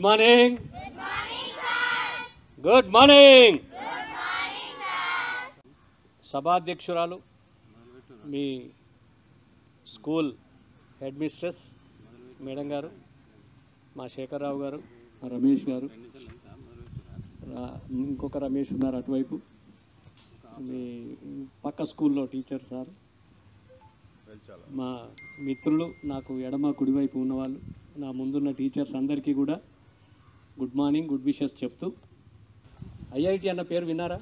Morning. Good morning. సభాధ్యక్షురాలు మీ school head mistress madam గారు, మా శేఖర్రావు గారు, మా రమేష్ గారు, ఇంకొక రమేష్ ఉన్నారు అటువైపు, మీ పక్క స్కూల్లో టీచర్ సార్, మా మిత్రులు, నాకు ఎడమ కుడివైపు ఉన్నవాళ్ళు, నా ముందున్న టీచర్స్ అందరికీ కూడా గుడ్ మార్నింగ్, గుడ్ విషెస్ చెప్తూ, ఐఐటి అన్న పేరు విన్నారా?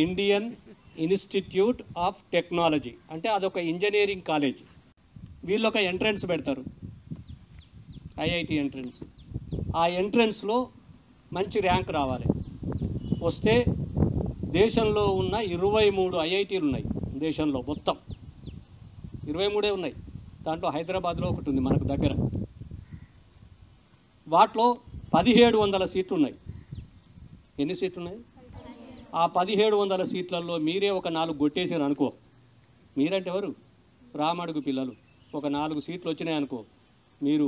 Indian institute of technology. అంటే అదొక ఇంజనీరింగ్ కాలేజ్. వీళ్ళు ఒక ఎంట్రన్స్ పెడతారు, ఐఐటి ఎంట్రన్స్. ఆ ఎంట్రన్స్లో మంచి ర్యాంక్ రావాలి. వస్తే దేశంలో ఉన్న 23 ఐఐటీలు ఉన్నాయి. దేశంలో మొత్తం 23 ఉన్నాయి. దాంట్లో హైదరాబాద్లో ఒకటి ఉంది మనకు దగ్గర. వాటిలో 1700 సీట్లు ఉన్నాయి. ఎన్ని సీట్లు ఉన్నాయి? ఆ 1700 సీట్లలో మీరే ఒక 4 కొట్టేసారు అనుకో. మీరంటే ఎవరు? రామడుగు పిల్లలు. ఒక 4 సీట్లు వచ్చినాయి అనుకో, మీరు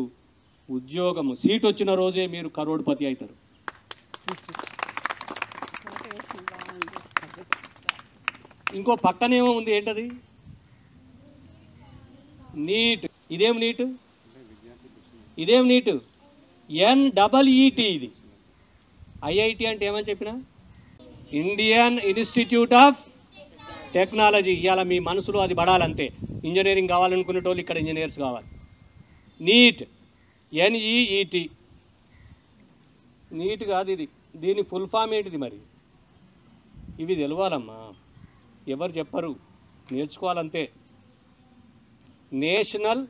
ఉద్యోగము సీట్ వచ్చిన రోజే మీరు కరోడ్పతి అవుతారు. ఇంకో పక్కనేమో ఉంది, ఏంటది? నీట్. ఇదేం నీట్? ఇదేం నీట్? NEET. ఇది ఐఐటి అంటే ఏమని చెప్పినా, ఇండియన్ ఇన్స్టిట్యూట్ ఆఫ్ టెక్నాలజీ. ఇవాళ మీ మనసులో అది పడాలంతే. ఇంజనీరింగ్ కావాలనుకునేటోళ్ళు ఇక్కడ ఇంజనీర్స్ కావాలి. Neat, NEET. నీట్ కాదు ఇది. దీని ఫుల్ ఫామ్ ఏంటిది మరి? ఇవి తెలవాలమ్మా. ఎవరు చెప్పరు, నేర్చుకోవాలంతే. నేషనల్,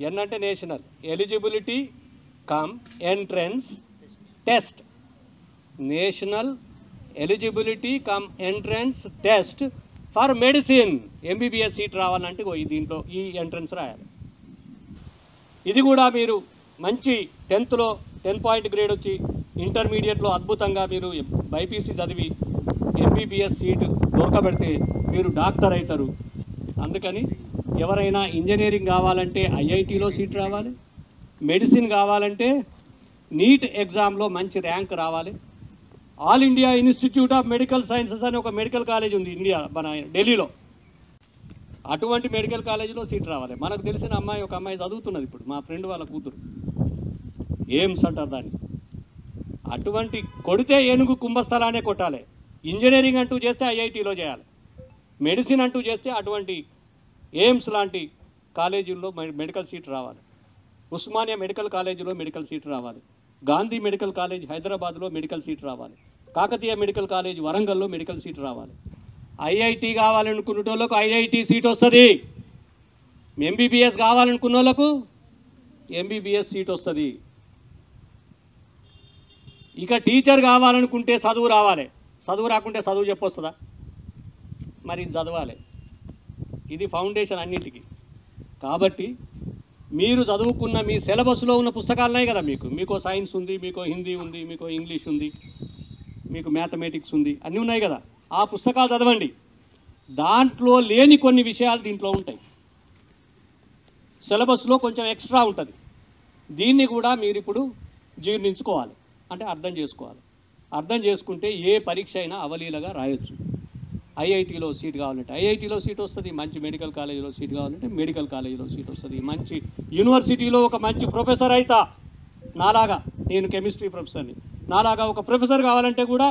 ఎన్ అంటే national eligibility cum entrance test. National eligibility cum entrance test for medicine. MBBS seat రావాలంటే దీంట్లో ఈ ఎంట్రన్స్ రాయాలి. ఇది కూడా మీరు మంచి 10th 10 గ్రేడ్ వచ్చి ఇంటర్మీడియట్లో అద్భుతంగా మీరు బైపీసీ చదివి MBBS సీటు దొరకబెడితే మీరు డాక్టర్ అవుతారు. అందుకని ఎవరైనా ఇంజనీరింగ్ కావాలంటే ఐఐటిలో సీట్ రావాలి, మెడిసిన్ కావాలంటే నీట్ ఎగ్జామ్లో మంచి ర్యాంక్ రావాలి. All India institute of medical sciences అని ఒక మెడికల్ కాలేజ్ ఉంది ఇండియా, మన ఢిల్లీలో. అటువంటి మెడికల్ కాలేజీలో సీట్ రావాలి. మనకు తెలిసిన అమ్మాయి, ఒక అమ్మాయి చదువుతున్నది ఇప్పుడు, మా ఫ్రెండ్ వాళ్ళ కూతురు, ఎయిమ్స్ అంటారు దాన్ని. అటువంటి కొడితే ఏనుగు కుంభస్థలానే కొట్టాలి. ఇంజనీరింగ్ అంటూ చేస్తే ఐఐటిలో చేయాలి, మెడిసిన్ అంటూ చేస్తే అటువంటి ఎయిమ్స్ లాంటి కాలేజీల్లో మెడికల్ సీట్ రావాలి. ఉస్మానియా మెడికల్ కాలేజీలో మెడికల్ సీట్ రావాలి. గాంధీ మెడికల్ కాలేజ్ హైదరాబాద్లో మెడికల్ సీట్ రావాలి. కాకతీయ మెడికల్ కాలేజ్ వరంగల్లో మెడికల్ సీట్ రావాలి. ఐఐటి కావాలనుకునే ఐఐటి సీట్ వస్తుంది. MBBS కావాలనుకున్న వాళ్ళకు MBBS సీట్ వస్తుంది. ఇక టీచర్ కావాలనుకుంటే చదువు రావాలి. చదువు రాకుంటే చదువు చెప్పొస్తుందా? మరి చదవాలి. ఇది ఫౌండేషన్ అన్నింటికి. కాబట్టి మీరు చదువుకున్న మీ సిలబస్లో ఉన్న పుస్తకాలున్నాయి కదా, మీకు సైన్స్ ఉంది, మీకు హిందీ ఉంది, మీకు ఇంగ్లీష్ ఉంది, మీకు మ్యాథమెటిక్స్ ఉంది, అన్నీ ఉన్నాయి కదా. ఆ పుస్తకాలు చదవండి. దాంట్లో లేని కొన్ని విషయాలు దీంట్లో ఉంటాయి. సిలబస్లో కొంచెం ఎక్స్ట్రా ఉంటుంది. దీన్ని కూడా మీరు ఇప్పుడు జీర్ణించుకోవాలి, అంటే అర్థం చేసుకోవాలి. అర్థం చేసుకుంటే ఏ పరీక్ష అయినా అవలీలగా రాయొచ్చు. ఐఐటిలో సీట్ కావాలంటే ఐఐటిలో సీట్ వస్తుంది. మంచి మెడికల్ కాలేజీలో సీట్ కావాలంటే మెడికల్ కాలేజీలో సీట్ వస్తుంది. మంచి యూనివర్సిటీలో ఒక మంచి ప్రొఫెసర్ అవుతా, నాలాగా, నేను కెమిస్ట్రీ ప్రొఫెసర్ని, నాలాగా ఒక ప్రొఫెసర్ కావాలంటే కూడా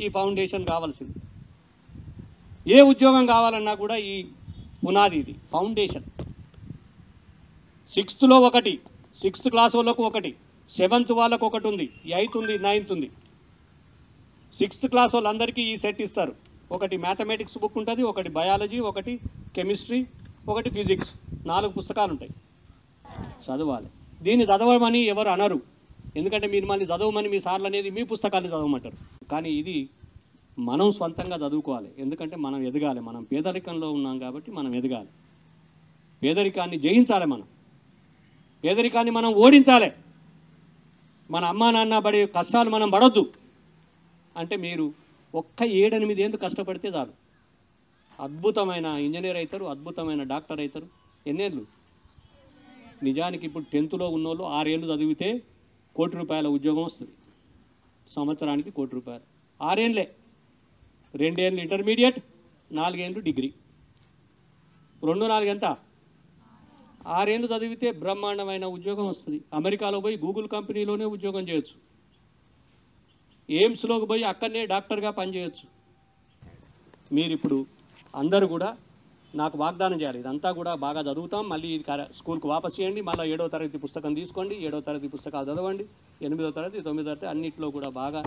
ఈ ఫౌండేషన్ కావాల్సింది. ఏ ఉద్యోగం కావాలన్నా కూడా ఈ పునాది, ఇది ఫౌండేషన్. 6th ఒకటి, 6th క్లాస్ వాళ్ళకు ఒకటి, 7th వాళ్ళకు ఒకటి ఉంది, 8th ఉంది, 9th ఉంది. 6th క్లాస్ వాళ్ళందరికీ ఈ సెట్ ఇస్తారు. ఒకటి మ్యాథమెటిక్స్ బుక్ ఉంటుంది, ఒకటి బయాలజీ, ఒకటి కెమిస్ట్రీ, ఒకటి ఫిజిక్స్. 4 పుస్తకాలు ఉంటాయి. చదవాలి. దీన్ని చదవమని ఎవరు అనరు, ఎందుకంటే మీరు మళ్ళీ చదవమని మీ సార్లు అనేది మీ పుస్తకాన్ని చదవమంటారు. కానీ ఇది మనం స్వంతంగా చదువుకోవాలి. ఎందుకంటే మనం ఎదగాలి. మనం పేదరికంలో ఉన్నాం కాబట్టి మనం ఎదగాలి. పేదరికాన్ని జయించాలి. పేదరికాన్ని మనం ఓడించాలి. మన అమ్మా నాన్న పడే కష్టాలు మనం పడొద్దు. అంటే మీరు ఒక్క 7-8 ఏళ్ళు కష్టపడితే చాలు, అద్భుతమైన ఇంజనీర్ అవుతారు, అద్భుతమైన డాక్టర్ అవుతారు. ఎన్నేళ్ళు? నిజానికి ఇప్పుడు 10th ఉన్నోళ్ళు 6 ఏళ్ళు చదివితే ₹1,00,00,000 ఉద్యోగం వస్తుంది. సంవత్సరానికి ₹1,00,00,000. 6 ఏళ్ళే, 2 ఏళ్ళు ఇంటర్మీడియట్, 4 ఏళ్ళు డిగ్రీ, 2 4 ఎంత? 6 ఏళ్ళు చదివితే బ్రహ్మాండమైన ఉద్యోగం వస్తుంది. అమెరికాలో పోయి గూగుల్ కంపెనీలోనే ఉద్యోగం చేయొచ్చు, ఎయిమ్స్లోకి పోయి అక్కడనే డాక్టర్గా పనిచేయచ్చు. మీరు ఇప్పుడు అందరూ కూడా నాకు వాగ్దానం చేయాలి, ఇదంతా కూడా బాగా చదువుతాం, మళ్ళీ ఇది స్కూల్కి వాపస్ చేయండి, మళ్ళీ 7వ తరగతి పుస్తకం తీసుకోండి, 7వ తరగతి పుస్తకాలు చదవండి, 8వ తరగతి 9వ తరగతి అన్నింటిలో కూడా బాగా.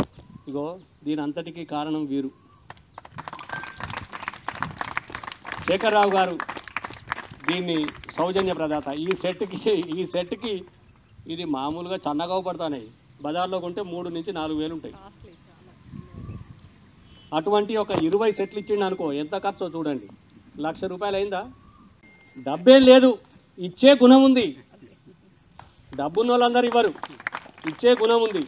ఇగో దీని అంతటికీ కారణం వీరు, శేఖర్రావు గారు దీన్ని సౌజన్య ప్రదాత. ఈ సెట్కి ఇది మామూలుగా చన్నగా పడుతున్నాయి, బజార్లో కొంటే 3 నుంచి 4 వేలు ఉంటాయి. అటువంటి ఒక 20 సెట్లు ఇచ్చిండు అనుకో, ఎంత ఖర్చో చూడండి, ₹1,00,000 అయిందా? డబ్బేం లేదు, ఇచ్చే గుణం ఉంది. డబ్బున్న వాళ్ళందరూ ఇవ్వరు, ఇచ్చే గుణం ఉంది.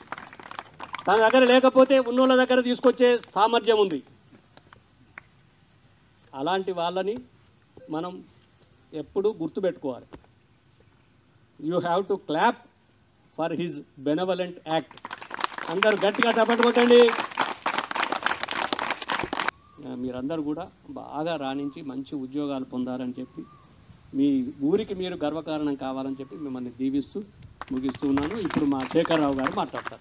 తన దగ్గర లేకపోతే ఉన్నోళ్ళ దగ్గర తీసుకొచ్చే సామర్థ్యం ఉంది. అలాంటి వాళ్ళని మనం ఎప్పుడు గుర్తుపెట్టుకోవాలి. You have to clap for his benevolent act. అందరూ గట్టిగా చప్పట్లు కొట్టండి. మీరందరూ కూడా బాగా రాణించి మంచి ఉద్యోగాలు పొందాలని చెప్పి, మీ ఊరికి మీరు గర్వకారణం కావాలని చెప్పి మిమ్మల్ని దీవిస్తూ ముగిస్తూ ఉన్నాను. ఇప్పుడు మా శేఖర్రావు గారు మాట్లాడతారు.